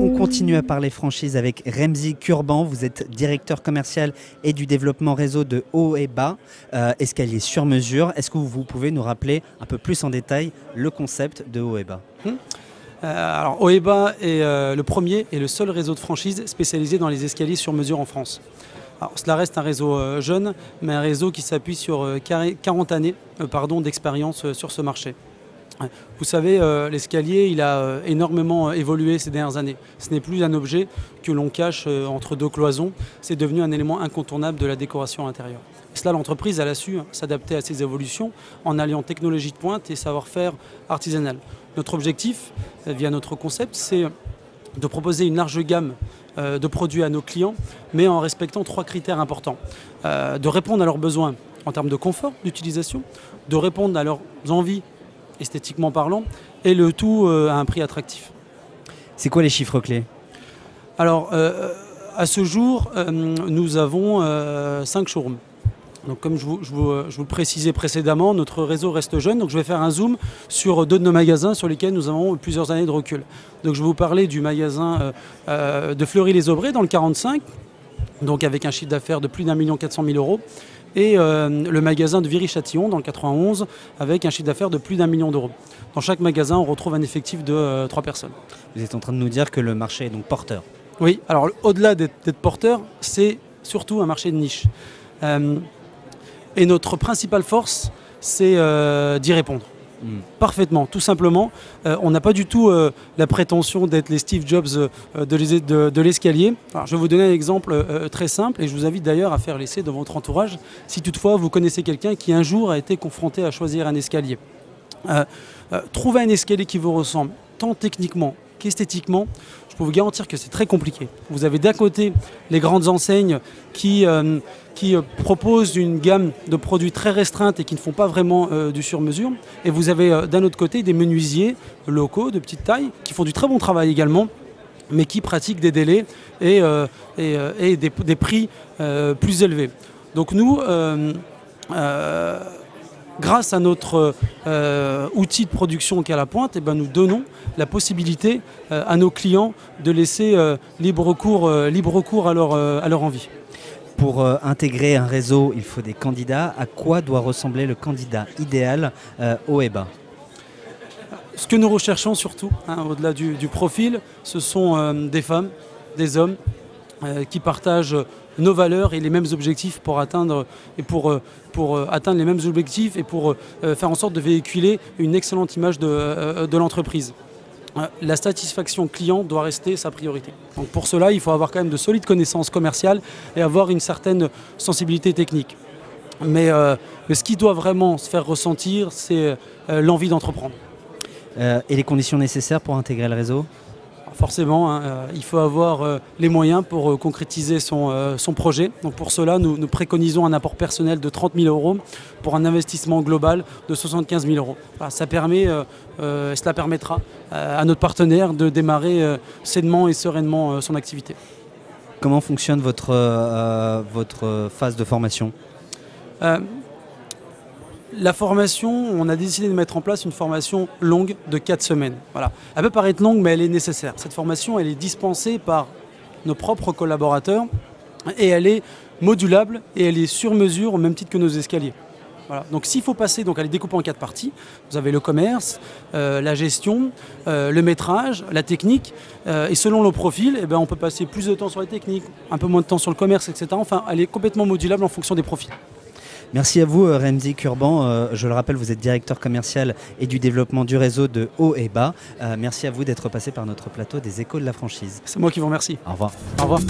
On continue à parler franchise avec Remzi Kurban. Vous êtes directeur commercial et du développement réseau de Haut et Bas, escalier sur mesure. Est-ce que vous pouvez nous rappeler un peu plus en détail le concept de Haut et Bas? Alors Haut et Bas est le premier et le seul réseau de franchise spécialisé dans les escaliers sur mesure en France. Alors, cela reste un réseau jeune, mais un réseau qui s'appuie sur 40 années d'expérience sur ce marché. Vous savez, l'escalier, il a énormément évolué ces dernières années. Ce n'est plus un objet que l'on cache entre deux cloisons, c'est devenu un élément incontournable de la décoration intérieure. Et cela, l'entreprise, elle a su s'adapter à ces évolutions en alliant technologie de pointe et savoir-faire artisanal. Notre objectif, via notre concept, c'est de proposer une large gamme de produits à nos clients, mais en respectant 3 critères importants. De répondre à leurs besoins en termes de confort d'utilisation, de répondre à leurs envies esthétiquement parlant, et le tout à un prix attractif. C'est quoi les chiffres clés? Alors, à ce jour, nous avons 5 showrooms. Donc, comme je vous le précisais précédemment, notre réseau reste jeune, donc je vais faire un zoom sur 2 de nos magasins sur lesquels nous avons plusieurs années de recul. Donc, je vais vous parler du magasin de Fleury-les-Aubrais dans le 45, donc avec un chiffre d'affaires de plus d'1 400 000 €. Et le magasin de Viry-Châtillon dans le 91 avec un chiffre d'affaires de plus d'1 million d'euros. Dans chaque magasin, on retrouve un effectif de 3 personnes. Vous êtes en train de nous dire que le marché est donc porteur? Oui, alors au-delà d'être porteur, c'est surtout un marché de niche. Et notre principale force, c'est d'y répondre. Parfaitement, tout simplement. On n'a pas du tout la prétention d'être les Steve Jobs de l'escalier. Je vais vous donner un exemple très simple et je vous invite d'ailleurs à faire l'essai dans votre entourage si toutefois vous connaissez quelqu'un qui un jour a été confronté à choisir un escalier. Trouver un escalier qui vous ressemble tant techniquement qu'esthétiquement, je peux vous garantir que c'est très compliqué. Vous avez d'un côté les grandes enseignes qui proposent une gamme de produits très restreinte et qui ne font pas vraiment du sur-mesure. Et vous avez d'un autre côté des menuisiers locaux de petite taille qui font du très bon travail également, mais qui pratiquent des délais et des prix plus élevés. Donc nous, grâce à notre outil de production qui est à la pointe, eh ben, nous donnons la possibilité à nos clients de laisser libre cours à leur envie. Pour intégrer un réseau, il faut des candidats. À quoi doit ressembler le candidat idéal Haut et Bas? Ce que nous recherchons surtout, au-delà du profil, ce sont des femmes, des hommes qui partagent nos valeurs et les mêmes objectifs pour atteindre les mêmes objectifs et pour faire en sorte de véhiculer une excellente image de l'entreprise. La satisfaction client doit rester sa priorité. Donc pour cela, il faut avoir quand même de solides connaissances commerciales et avoir une certaine sensibilité technique. Mais ce qui doit vraiment se faire ressentir, c'est l'envie d'entreprendre. Et les conditions nécessaires pour intégrer le réseau? Forcément, il faut avoir les moyens pour concrétiser son projet. Donc pour cela, nous préconisons un apport personnel de 30 000 € pour un investissement global de 75 000 €. Voilà, cela permettra à notre partenaire de démarrer sainement et sereinement son activité. Comment fonctionne votre phase de formation? La formation, on a décidé de mettre en place une formation longue de 4 semaines. Voilà. Elle peut paraître longue, mais elle est nécessaire. Cette formation, elle est dispensée par nos propres collaborateurs et elle est modulable et elle est sur mesure au même titre que nos escaliers. Voilà. Donc s'il faut passer, donc elle est découpée en 4 parties. Vous avez le commerce, la gestion, le métrage, la technique. Et selon nos profils, eh ben, on peut passer plus de temps sur la technique, un peu moins de temps sur le commerce, etc. Enfin, elle est complètement modulable en fonction des profils. Merci à vous Remzi Kurban, je le rappelle, vous êtes directeur commercial et du développement du réseau de Haut et Bas. Merci à vous d'être passé par notre plateau des Échos de la franchise. C'est moi qui vous remercie. Au revoir. Au revoir.